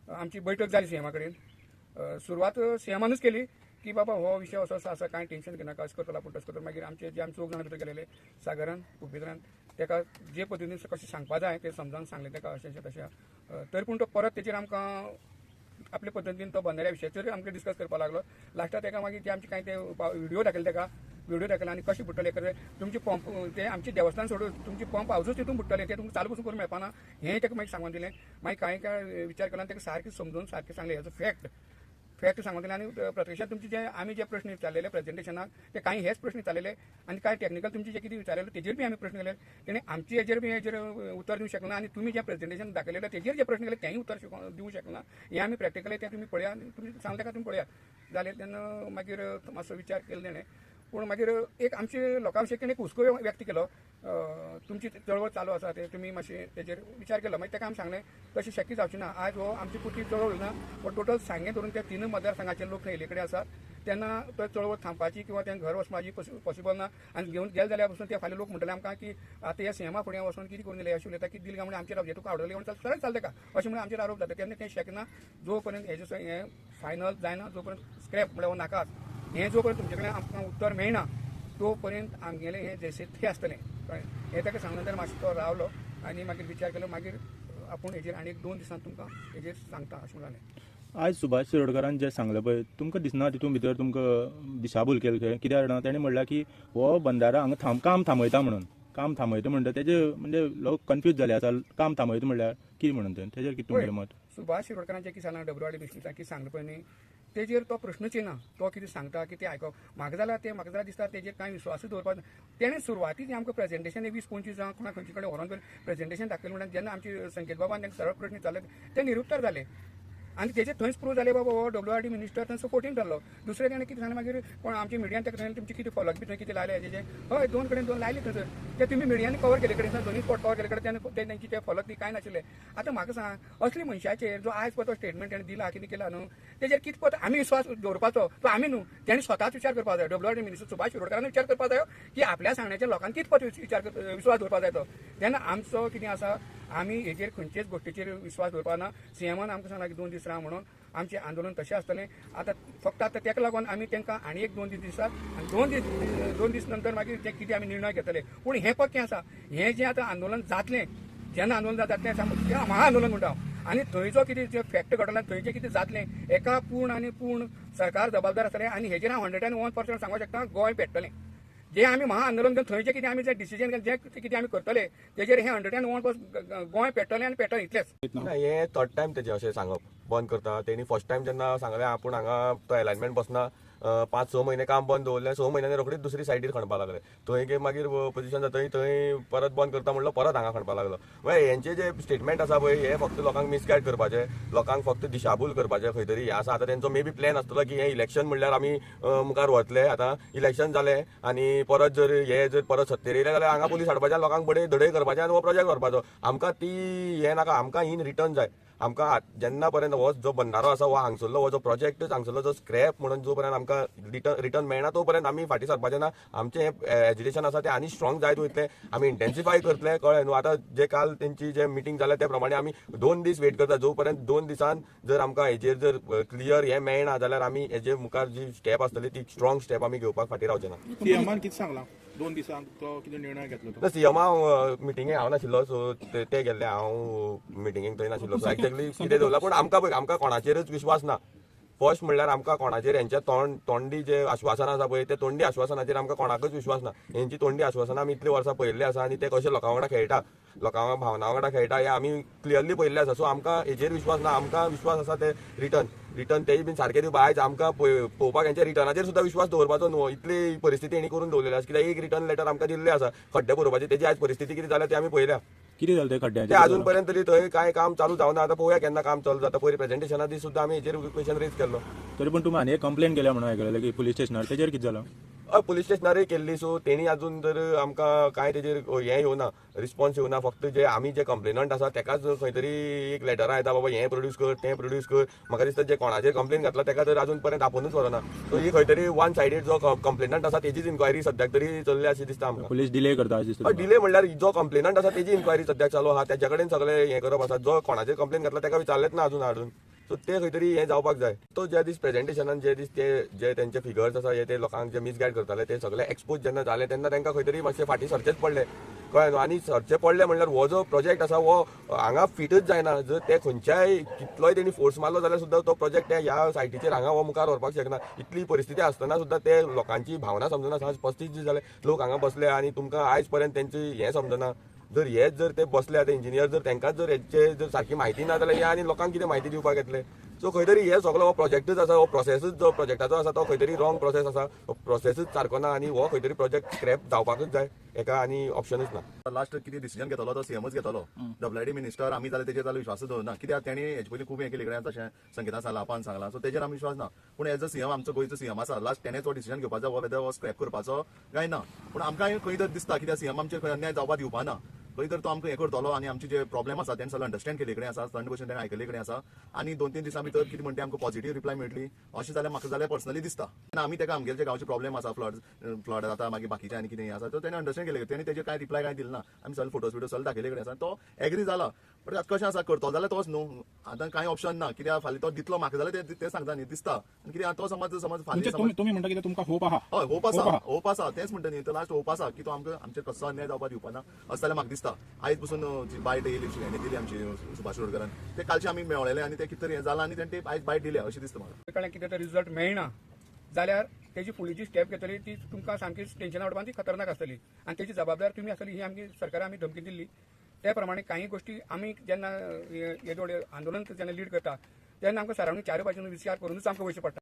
आमची बैठक झाली सीएमा कडेन। सुरवात सीएमानूच केली की बाबा हो विषय असो आसा कांय टेन्शन घेनाका अशें करतलो पूण तशें करतलो। मागीर आमचे जे आमी 4 जाणां भितर गेलेले सागरान उपेंद्रान तेका जे पद्दतीन कशें सांगपा जाय तें समजावन सांगलें तेका अशें तशें। तरी पूण तो परत तेचेर आमकां आपले पद्दतीन तो बंधाऱ्या विशयाचेर आमकां डिस्कस करपाक लागलो। लास्टाक तेका मागीर जे आमचे कांय ते व्हिडिओ दाखयले तेका व्हिडिओ दाखयला आनी कशें बुडटले तुमचे पंप ते आमचे देवस्थान सोडून तुमचे पंप हाऊसच तितून बुडटले ते तुमकां चालू पसून करूंक मेळपाना हें तेका मागीर सांगून दिलें। मागीर कांय विचार केलो आनी तेका सारकें समजून सारकें सांगलें हेजो फॅक्ट सांगून दिलें। आनी प्रत्यक्षात तुमचे जे आमी जे प्रश्न विचारलेले प्रेझेंटेशनाक ते कांय हेच प्रश्न विचारलेले आनी कांय टेक्निकल तुमचे जे कितें विचारलेले तेजेर बी आमी प्रश्न केले। तेणें आमचे हेजेर उतर दिवंक शकना आनी तुमी जे प्रेझेंटेशन दाखयलेलें तेजेर जे प्रश्न केले तेंय उतर दिवंक शकना। हे आमी प्रॅक्टिकली ते तुमी पळया तुमी सांगले तेका तुमी पळयात जालें। तेन्ना मागीर मातसो विचार केलो तेणें पूण मागीर एक आमचे लोकां विशीं एक हुस्को व्यक्त केलो। तुमची चळवळ चालू आसा ते तुमी मातशें तेजेर विचार केलो। मागीर तेका आमी सांगलें तशें शक्य जावचें ना। आयज हो आमची पुरती चळवळ ना पण टोटल सांगे धरून त्या 3 मतदारसंघाचे लोक येयले कडेन आसात तेन्ना तो चळवळ थांबपाची किंवा तें घर वचपाची पॉसिबल ना। आनी घेवन गेले जाल्यार पसून ते फाल्यां लोक म्हणटले आमकां की आतां ह्या सीएमा फुडें वचून कितें करून दिलें अशें उलयता कितें दिलें काय म्हणून आमचेर ऑब्जेक्ट तुका आवडलें म्हणून सरळ चालता का अशें म्हणून आमचेर आरोप जाता। तेन्ना तें शक्य ना जो पर्यंत हेजें फायनल जायना जो पर्यंत स्क्रॅप म्हळ्यार नाकाच हें जो पर्यंत तुमचे कडेन आमकां उत्तर मेळना तो पर्यंत आमगेलें हें जैसे थें आसतलें कळ्ळें। हें ताका सांगले नंतर मातसो तो रावलो आनी मागीर विचार केलो मागीर आपूण हेजेर आनी 2 दिसांनी तुमकां हेजेर सांगता अशें जालें। आयज सुभाष शिरोडकरान जें सांगलें पळय तुमकां दिसना तितून भितर तुमकां दिशाभूल केलें कित्याक जाणां तेणें म्हणलां की हो बंधारो हांगा काम थांबयता म्हणून काम थांबयता म्हणटा तेजे म्हणजे लोक कन्फ्यूज जाले आसा काम थांबयता म्हणल्यार कितें म्हणून तेजेर कितें तुमचें मत? सुभाष शिरोडकरान जें कितें सांगलां WRD बिस्टिसांत कितें सांगलें पळय न्ही तेजेर तो प्रश्नच येना। तो कितें सांगता कितें आयकप म्हाका जाल्यार दिसता तेजेर कांय विश्वासूच दवरपाक तेणें सुरवातीक आमकां प्रेझेंटेशन 20-25 जावं कोणा खंयचे कडेन व्हरोन प्रेझेंटेशन दाखयलें म्हणून जेन्ना आमचे संकेत बाबान तांकां सरळ प्रश्न विचारले ते निरुत्तर जाले आनी तेजेर थंयच प्रूव जालें बाबा हो WRD मिनिस्टर थंय सपोर्टींग जाल्लो। दुसरें तेणें कितें सांगलें मागीर कोण आमचे मिडियान ताका सांगलें तुमचे कितें फॉलोअप बी थंय कितें लायले हेजें हय 2 कडेन 2 लायले थंयसर ते तुमी मिडियांनी कवर केले कडेन दोनूय स्पॉट कवर केले कडेन तेंची ते फॉलोअप बी कांय नाशिल्ले। आतां म्हाका सांग असली मनशाचेर जो आयज पळय तो स्टेटमेंट तेणें दिला कितें केला न्हू तेजेर कितें पळय आमी विश्वास दवरपाचो तो आमी न्हू तेणें स्वताच विचार करपाक जाय। WRD मिनिस्टर सुभाष शिरोडकरान विचार करपाक जायो की आपल्या सांगण्याच्या लोकांक कितें पळय विश्वास दवरपाक जाय तो। तेन्ना आमचो कितें आसा आमी हेजेर खंयचेच गोश्टीचेर विश्वास दवरपाक ना। सीएमान आमकां सांगलां की 2 दीस राव म्हणून आमचें आंदोलन तशें आसतलें। आतां फक्त आतां तेका लागून आमी तांकां आनी एक 2 दीस दितात आनी 2 दीस नंतर मागीर ते कितें आमी निर्णय घेतले। पूण हें पक्कें आसा हें जें आतां आंदोलन जातलें जेन्ना आंदोलन जाता तें महा आंदोलन म्हणटा आनी थंय जो कितें जे फॅक्ट घडला थंय जें कितें जातलें एका पूर्ण सरकार जबाबदार आसतलें आनी हेजेर हांव 101% सांगूंक शकता गोंय पेट्टलें। जे आमी महा आंदोलन केलें थंय जें कितें आमी जें डिसिजन केलें जें कितें आमी करतले तेजेर हें 101% गोंय पेट्टलें आनी पेट्टलें इतलेंच। हें थर्ड टायम तेजें अशें सांगप बंद करता। तेणी फर्स्ट टायम जेन्ना सांगलें आपूण हांगा तो अलायनमेंट बसना 5-6 म्हयने काम बंद दवरलें 6 म्हयन्यांनी रोखडीच दुसरी सायडीर खणपाक लागले थंय मागीर पोजिशन जाता थंय परत बंद करता म्हणलो परत हांगा खणपाक लागलो। म्हणजे हेंचे जे स्टेटमेंट आसा पळय हे फक्त लोकांक मिसगायड करपाचे लोकांक फक्त दिशाभूल करपाचे खंय तरी आसा। आतां तेंचो मे बी प्लॅन आसतलो की हें इलेक्शन म्हणल्यार आमी मुखार वतले आतां इलेक्शन जालें आनी परत जर परत सत्तेर येयले जाल्यार हांगा पुलीस हाडपाचें लोकांक बडे धडय करपाचें आनी हो प्रोजेक्ट व्हरपाचो। आमकां ती हें नाका आमकां इन रिटर्न जाय। आमकां जेन्ना पर्यंत हो जो बंधारो आसा हो हांगसरलो हो जो प्रोजेक्टच हांगसरलो जो स्क्रॅप म्हणून जो पर्यंत आमकां रिटर्न मेळना तो पर्यंत आमी फाटीं सरपाचें ना। आमचें हें एजिटेशन आसा तें आनी स्ट्रॉंग जायत वयतलें आमी इंटेन्सिफाय करतले कळ्ळें न्हू। आतां जे काल तेंची जे मिटींग जाल्या त्या प्रमाणे आमी 2 दीस वेट करता जो पर्यंत 2 दिसान जर आमकां हेजेर जर क्लियर हें मेळना जाल्यार आमी हेजे मुखार जी स्टेप आसतली ती स्ट्रॉंग स्टेप आमी घेवपाक फाटीं रावचे ना। सीएमान कितें सांगलां 2 दिसांक तो कितें निर्णय घेतलो तो? सीएमा मिटिंगेक हांव नाशिल्लो सो ते गेल्ले हांव मिटिंगेक थंय नाशिल्लो सो एक्झॅक्टली कितें दवरला पूण आमकां कोणाचेरच विश्वास ना। फर्स्ट म्हणल्यार आमकां कोणाचेर हेंच्या तोंडी जे आश्वासनां आसा पळय ते तोंडी आश्वासनाचेर आमकां कोणाकच विश्वास ना। हेंची तोंडी आश्वासनां आमी इतलीं वर्सां पळयल्लीं आसा आनी ते कशे लोकां वांगडा खेळटा लोकां भावनां वांगडा खेळटा हें आमी क्लियरली पळयल्लें आसा। सो आमकां हेजेर विश्वास ना। आमकां विश्वास आसा ते रिटर्न तेय बीन सारकें दिवपा आयज आमकां पळोवपाक हेंच्या रिटर्नाचेर सुद्दां विश्वास दवरपाचो न्हू इतली परिस्थिती हेणी करून दवरलेली आसा। कित्याक एक रिटर्न लेटर आमकां दिल्लें आसा खड्डे भरपाची तेजी आयज परिस्थिती कितें जाल्या ती आमी पळयल्या। कितें जालें ते खड्ड्याचें? ते अजून पर्यंत तरी थंय कांय काम चालू जावना। आतां पळोवया केन्ना काम चालू जाता। पयलीं प्रेझेंटेशना दीस सुद्दां आमी हेजेर क्वेश्चन रेज केल्लो। तरी पूण तुमी आनी एक कंप्लेन केल्या म्हणून आयकलें की पुलीस स्टेशनार तेजेर कितें जालें? पुलीस स्टेशनारय केल्ली सो तेणी अजून तर आमकां कांय तेजेर हें येवना रिस्पॉन्स येवना। फक्त जे आमी जे कंप्लेनंट आसा तेकाच खंय तरी एक लेटरां येता बाबा हें प्रोड्यूस कर तें प्रोड्यूस कर। म्हाका दिसता जे कोणाचेर कंप्लेन घातला तेका तर अजून पर्यंत आपुणूच व्हरना। सो ही खंय तरी वन सायडेड जो कंप्लेनंट आसा तेजीच इन्क्वायरी सद्याक तरी चल्ली अशी दिसता आमकां। पुलीस डिले करता अशें दिसता? डिले म्हणल्यार जो कंप्लेनंट आसा तेजी इन्क्वायरी सद्याक चालू आहा तेच्या कडेन सगळें हें करप आसा। जो कोणाचेर कंप्लेन घातला तेका विचारलेंच ना अजून हाडून। सो ते खंय तरी हें जावपाक जाय. तो ज्या दीस प्रेझेंटेशनान जे दीस ते जे तेंचे फिगर्स आसा हे ते लोकांक जे मिसगायड करताले ते सगळे एक्सपोज जेन्ना जाले तेन्ना तांकां खंय तरी मातशे फाटीं सरचेच पडले. कळ्ळें न्हू. आनी सरचे पडले म्हणल्यार हो जो प्रोजेक्ट आसा हो हांगा फिटच जायना. जर ते खंयच्याय कितलोय तेणी फोर्स मारलो जाल्यार सुद्दां तो प्रोजेक्ट ह्या सायटीचेर हांगा हो मुखार व्हरपाक शकना. इतली परिस्थिती आसतना सुद्दां ते लोकांची भावना समजना. आज 35 दीस जाले लोक हांगा बसले आनी तुमकां आयज पर्यंत तेंची हें समजना. जर हेच जर ते बसले आतां इंजिनियर जर तांकांच जर हेचे जर सारकी म्हायती ना जाल्यार हे आनी लोकांक कितें म्हायती दिवपाक येतले. सो खंय तरी हे सगळो हो प्रोजेक्टच आसा, हो प्रोसेसच जो प्रोजेक्टाचो आसा तो खंय तरी रॉंग प्रोसेस आसा. हो प्रोसेसच सारको ना आनी हो खंय तरी प्रोजेक्ट स्क्रॅप जावपाकच जाय. हेका आनी ऑप्शनच ना. लास्ट कितें डिसिजन घेतलो तो सीएमच घेतलो. डब्ल्यूआयडी मिनिस्टर आमी जाल्यार तेजेर जाल्यार विश्वास दवरना. कित्याक तेणी हेजे पयलीं खूब हें केलें कडेन तशें संगीता सालापान सांगलां. सो तेजेर आमी विश्वास ना. पूण एज अ सीएम आमचो गोंयचो सीएम आसा. लास्ट तेणेच हो डिसिजन घेवपाचो हो वेदर हो स्क्रॅप करपाचो काय ना. पूण आमकां खंय तर दिसता कित्याक सीएम आमचे खंय अन्याय जावपाक दिवपा ना. खंय तर तो आमकां हें करतलो आनी आमचे जे प्रॉब्लेम आसा तें सगळें अंडरस्टँड केले कडेन आसा. थंड भशेन तेणें आयकले कडेन आसा. आनी 2-3 दिसां भितर कितें म्हणटा आमकां पॉझिटिव्ह रिप्लाय मेळटली अशें जाल्यार म्हाका जाल्यार पर्सनली दिसता. आनी आमी तेका आमगेले जे गांवचे प्रॉब्लेम आसा फ्लड जाता मागीर बाकीचे आनी कितें आसा तो तेणें अंडरस्टँड केले. तेणी तेजे कांय रिप्लाय कांय दिले ना. आमी सगळे फोटोज बिटोज सगळे दाखयले कडेन आसा. तो एग्री जाला. बट आतां कशें आसा करतलो जाल्यार तोच न्हू. आतां कांय ऑप्शन ना. कित्याक फाल्यां तो दितलो म्हाका जाल्यार ते सांगता न्ही दिसता. आनी कित्याक तो समज म्हणजे फाल्यां तुम्ही म्हणटा की तुमकां होप आहा. हय होप आसा तेच म्हणटा न्ही. तो लास्ट होप आसा की तो आमकां आमचेर कसो अन्याय जावपाक दिवपा ना असं जाल्यार म्हाका दिसता. आयज पसून जी बायट येयली हेणी दिली आमची सुभाष शिरोडकरान ते कालचे आमी मेळ्ळेले आनी ते कितें तरी हें जालां आनी तेणें आयज बायट दिल्या अशें दिसता म्हाका. कळ्ळें कितें तरी रिजल्ट मेळना जाल्यार तेजी फुडली जी स्टेप घेतली ती तुमकां सामकीच टेन्शना उडोवपाक ती खतरनाक आसतली. आनी तेजी जबाबदार तुमी आसतली ही आमची सरकारान आमी धमकी दिल्ली. त्या प्रमाणे काही गोष्टी आमी जेन्ना येदोळे आंदोलन जेन्ना लीड करता तेन्ना आमकां सरावंडींग चारूय बाजून विचार करूनच आमकां वयचें पडटा.